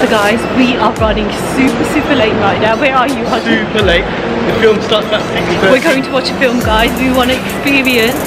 So guys, we are running super late right now. Where are you, Hodge? Super late. The film starts at 6:30. We're going to watch a film, guys. We want to experience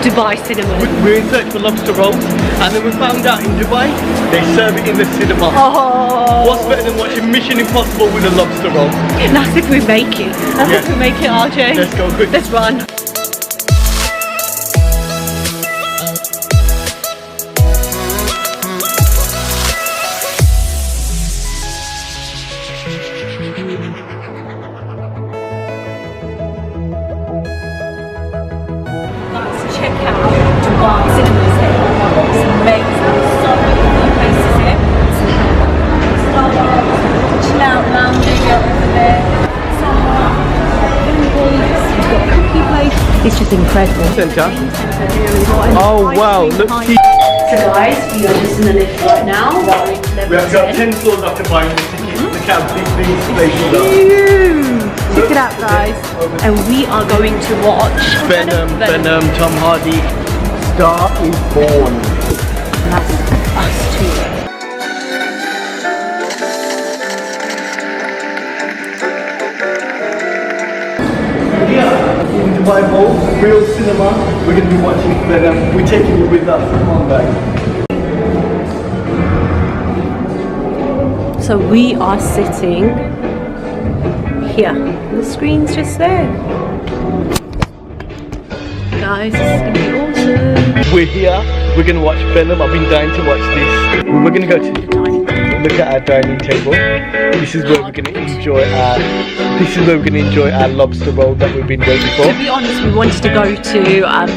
Dubai cinema. We're in search for lobster rolls, and then we found out in Dubai they serve it in the cinema. Oh! What's better than watching Mission Impossible with a lobster roll? That's if we make it. That's if we make it, RJ. Let's go quick. Let's run. It's just incredible. Center. Oh wow, look. So guys, we are just in the lift right now. We have got 10 floors up to buy the tickets. Look how big these places are. Huge! Check it out, guys. And we are going to watch Venom, Tom Hardy. Star is Born. That's us too. In Dubai Bowl, real cinema, we're going to be watching Venom. We're taking you with us. Come on, guys. So we are sitting here. The screen's just there. Guys, this is going to be awesome. We're here. We're going to watch Venom. I've been dying to watch this. We're going to go to the dining table. Look at our dining table. This is where we're going to enjoy our. This is where we're going to enjoy our lobster roll that we've been waiting for. To be honest, we wanted to go to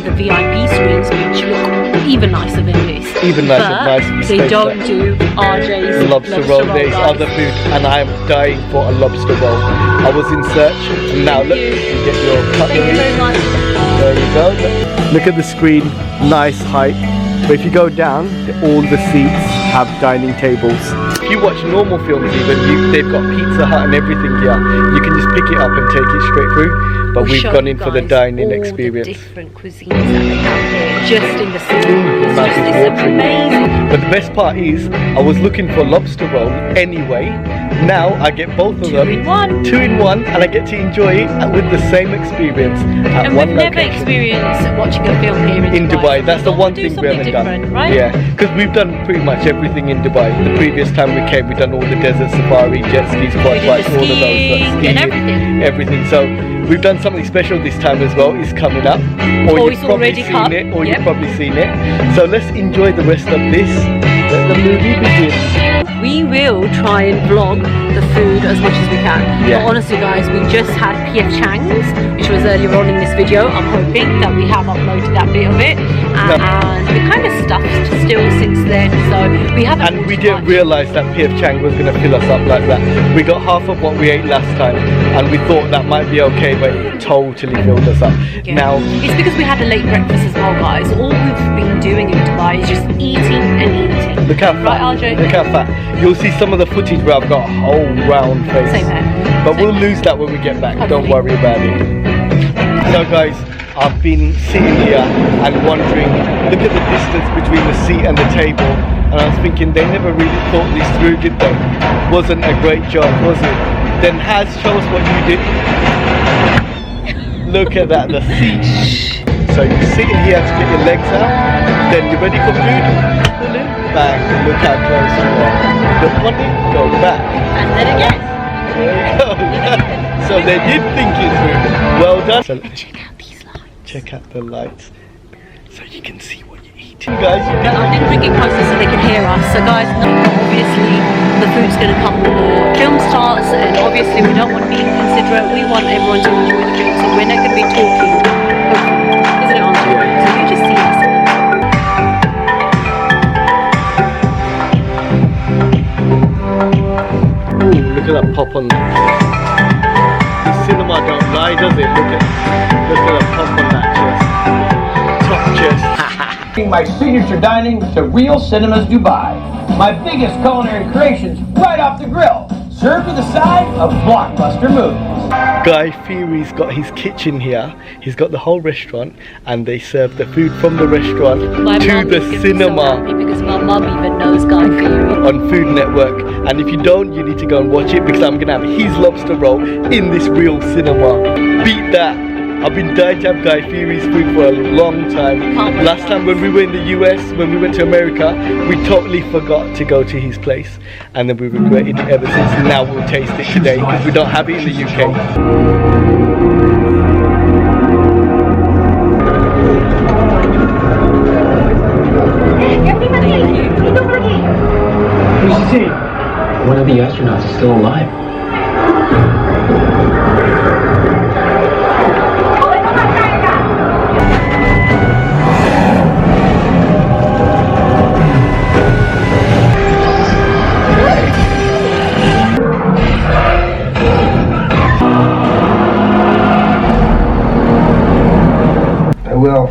the VIP screens, which look even nicer than this. Even nicer, nice. They don't do RJ's lobster roll. There's other food, and I am dying for a lobster roll. I was in search, and now look, you get your cutlery. Thank you very much. There you go. Look at the screen, nice height. But if you go down, all the seats have dining tables. If you watch normal films even, they've got Pizza Hut and everything here. You can just pick it up and take it straight through. But we've gone in for the dining experience. The different cuisines that they have here, just in the cinema. It's amazing. But the best part is, I was looking for lobster roll anyway. Now I get both of them. 2 in 1, and I get to enjoy it with the same experience at and one we've location. never experienced watching a film here in Dubai. That's the one thing we haven't done. Right? Yeah, because we've done pretty much everything in Dubai. The previous time we came, we've done all the desert safari, jet skis, quad bikes, all of those. Skiing and everything. Everything. So we've done something special this time as well. It's coming up, or you've probably seen it, or you've probably seen it. So let's enjoy the rest of this. Let the movie begin. We will try and vlog the food as much as we can. Yeah. But honestly guys, we just had P.F. Chang's, which was earlier on in this video. I'm hoping that we have uploaded that bit of it. And we kind of stuffed still since then, so we haven't. And we didn't realise that P.F. Chang was going to fill us up like that. We got half of what we ate last time, and we thought that might be okay, but it totally filled us up. Yeah. Now it's because we had a late breakfast as well, guys. All we've been doing in Dubai is just eating and eating. Look how fat. Right, RJ? Look how fat. You'll see some of the footage where I've got a whole round face. Same there. But we'll lose that when we get back. Don't worry about it. So guys, I've been sitting here and wondering, look at the distance between the seat and the table, and I was thinking they never really thought this through, did they? Wasn't a great job, was it? Then Haz, show us what you did. Look at that, the seat. So you're sitting here to get your legs out, then you're ready for food, pull in, bang, look how close you are. Look on it, go back. And then again. There you go. So they did think it through. Well done. So Check out these lights. check out the lights so you can see what you're eating. Guys, you But I didn't bring it closer so they can hear us. So guys, obviously the food's going to come when the film starts, and obviously we don't want to be inconsiderate. We want everyone to enjoy the film, so we're not going to be talking. Isn't it, Andre? So you just see us. Ooh, look at that pop on. The cinema don't lie, does it? Look at that pop on that chest. Top chest. My signature dining to Real Cinemas Dubai. My biggest culinary creations right off the grill. Served with a side of blockbuster movies. Guy Fieri's got his kitchen here. He's got the whole restaurant, and they serve the food from the restaurant to the cinema. Because my mum even knows Guy Fieri on Food Network, and if you don't, you need to go and watch it, because I'm gonna have his lobster roll in this real cinema. Beat that. I've been dying to have Guy Fieri's food for a long time. Last time when we were in the US, when we went to America, we totally forgot to go to his place, and then we regretted it ever since. Now we'll taste it today because we don't have it in the UK. One of the astronauts is still alive. I will.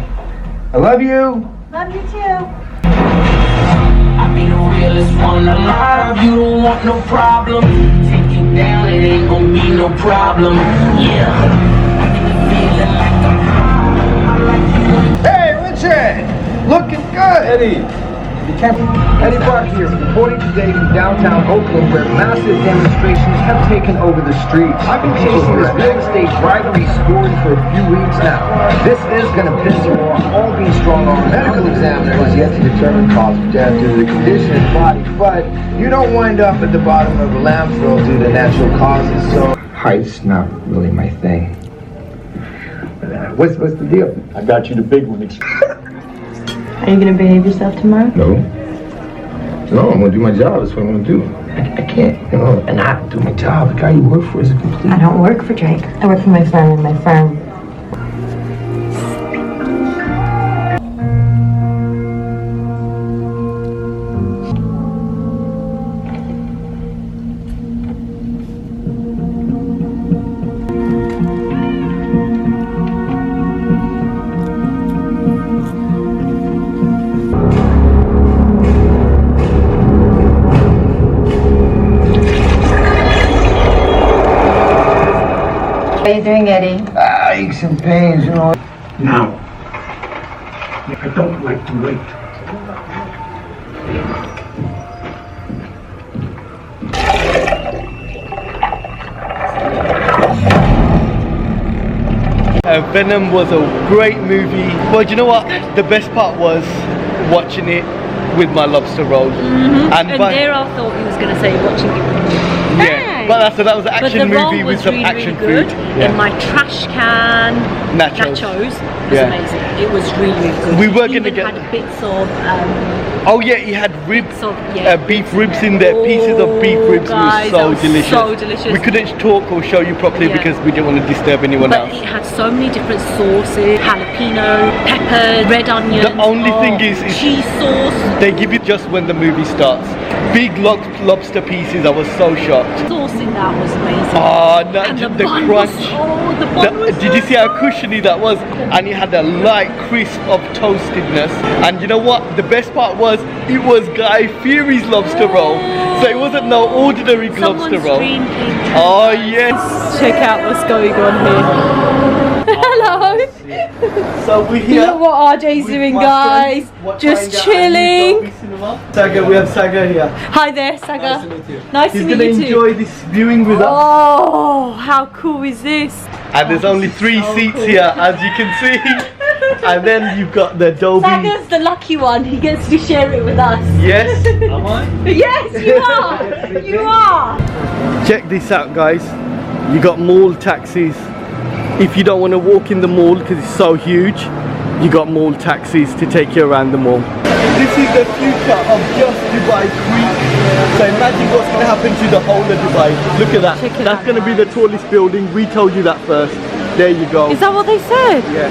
I love you. Love you too. I be the realest one alive. You don't want no problem. Take it down, it ain't gon' be no problem. Yeah. I get the feeling like Hey, Richard! Looking good! Eddie! Eddie Brock here, reporting today from downtown Oakland, where massive demonstrations have taken over the streets. I've been chasing this real estate bribery story for a few weeks now. This is going to piss you off. All being strong on medical examiner has yet to determine cause of death due to the condition of the body, but you don't wind up at the bottom of a landfill due to natural causes, so height's not really my thing. What's the deal? I got you the big one. Are you gonna behave yourself tomorrow? No, I'm gonna do my job. That's what I'm gonna do. I can't, and not do my job. The guy you work for is a complete... I don't work for Drake. I work for my firm, and my firm. How are you doing, Eddie? Aches and pains, Now, I don't like to wait. Venom was a great movie. Well, you know what? The best part was watching it with my lobster roll. and there I thought he was going to say watching it with me. Yeah, but that was an action movie with some action good. food. And my trash can Nachos. was amazing. It was really good. We were He gonna even get- had bits of Oh yeah, he had ribs, of beef ribs in there. Pieces of beef ribs guys, were that was delicious. so delicious. We couldn't talk or show you properly Yeah. because we didn't want to disturb anyone but else. it had so many different sauces: jalapeno, peppers, red onions. The only thing is cheese sauce. They give it just when the movie starts. Big lobster pieces. I was so shocked. Sauce in that was amazing. Oh, no, and the bun crunch. Was, the bun was Did you see how cushiony that was? And it had a light crisp of toastedness. And you know what? The best part was it was Guy Fieri's lobster roll. So it wasn't no ordinary lobster roll. Oh yes. Check out what's going on here. Hello. So we're here. Look what RJ's with doing, my guys. friends, Just watching chilling. Dolby Cinema. Saga, we have Saga here. Hi there, Saga. Nice to meet you. Nice He's to meet gonna you too. enjoy this viewing with us. Oh, how cool is this? And there's only 3 seats here, as you can see. And then you've got the Dolby. Saga's the lucky one. He gets to share it with us. Yes. Am I? Yes, you are. You are. Check this out, guys. You got mall taxis. If you don't want to walk in the mall because it's so huge, you got mall taxis to take you around the mall. This is the future of just Dubai Creek. So imagine what's going to happen to the whole of Dubai. Look at that. Check it That's out, going to be the tallest building. We told you that first. There you go. Is that what they said? Yeah.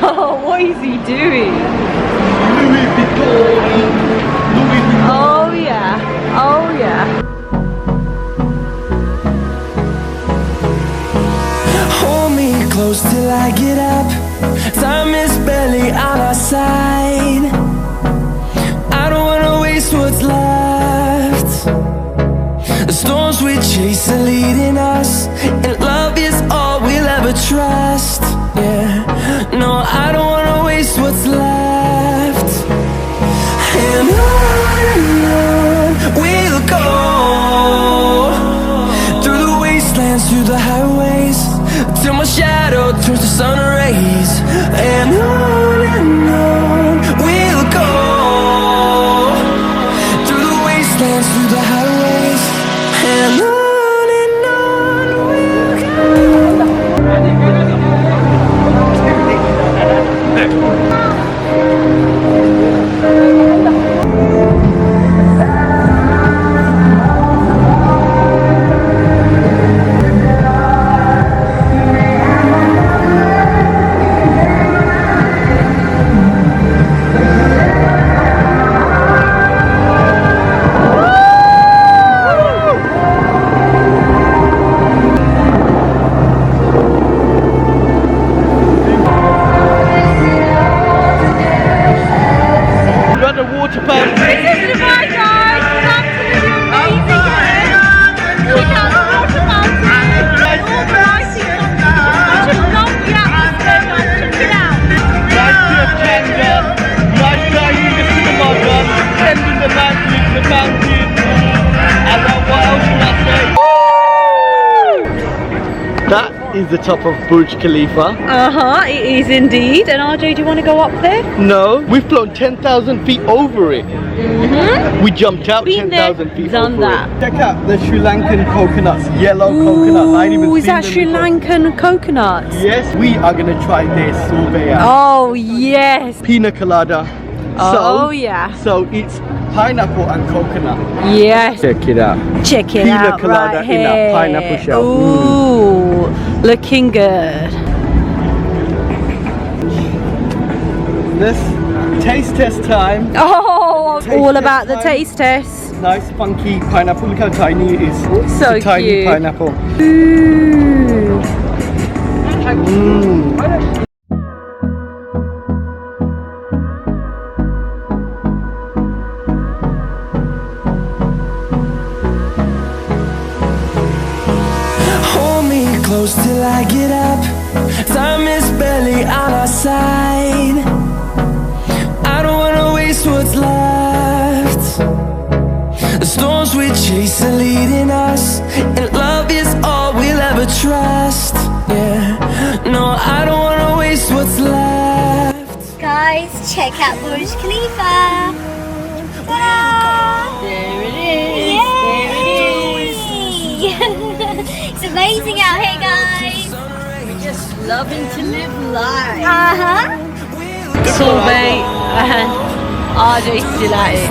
Oh, what is he doing? Louis Vuitton. Oh yeah. Oh yeah. hold me close till I get up. Time is barely side. I don't wanna waste what's left. The storms we chase are leading us, and love is all we'll ever trust. Yeah, no, I don't wanna waste what's left. And on we'll go, through the wastelands, through the highways, till my shadow turns to sun rays. And on we'll go, through the wastelands, through the highways, and on we'll go. That is the top of Burj Khalifa. It is indeed. And RJ, do you want to go up there? No, we've flown 10,000 feet over it. We jumped out Been there, 10,000 feet done over that. it. Check out the Sri Lankan coconuts, yellow coconuts. I ain't even Is seen that them Sri before. Lankan coconuts? Yes, we are gonna try their sorbet out. Oh yes. Pina colada. Oh yeah. So it's pineapple and coconut. Yes. Check it out. Check it Pina out colada right in a here. pineapple shell. Ooh, looking good. This taste test time. Oh, Taste all test about the time. taste test. Nice funky pineapple. Look how tiny it is. So it's a tiny cute. pineapple. Ooh. Hold me close till I get up. Time is barely on our side. I don't wanna waste what's left. The storms we chase are leading us, and love is all we'll ever trust. Yeah, no, I don't wanna waste what's left. Guys, check out Burj Khalifa. Ta-da! There it is. Yay! It's amazing out here, guys. We're just loving to live life. Sorbet and RJ's still at it.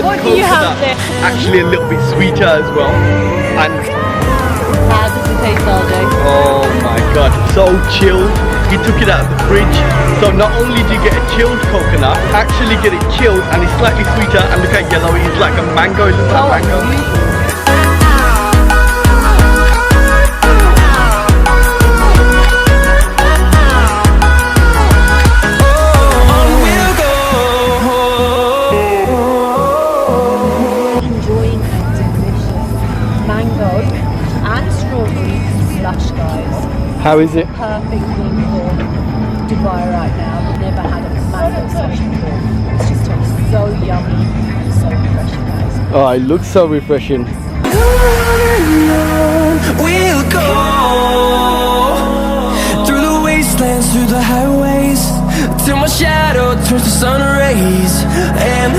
What do you have there? Actually a little bit sweeter as well. And How does it taste, RJ? oh my god, so chilled. He took it out of the fridge. So not only do you get a chilled coconut, actually get it chilled and it's slightly sweeter, and look how yellow it is, like a mango. It looks like mango. Enjoying a delicious mango and strawberry slush, guys. How is it? Perfect thing for Dubai right now. I've never had a mango slush before. It's just tastes so yummy and so refreshing, guys. Oh, it looks so refreshing. We'll go through the wastelands, through the highways, till my shadow turns to sun rays. And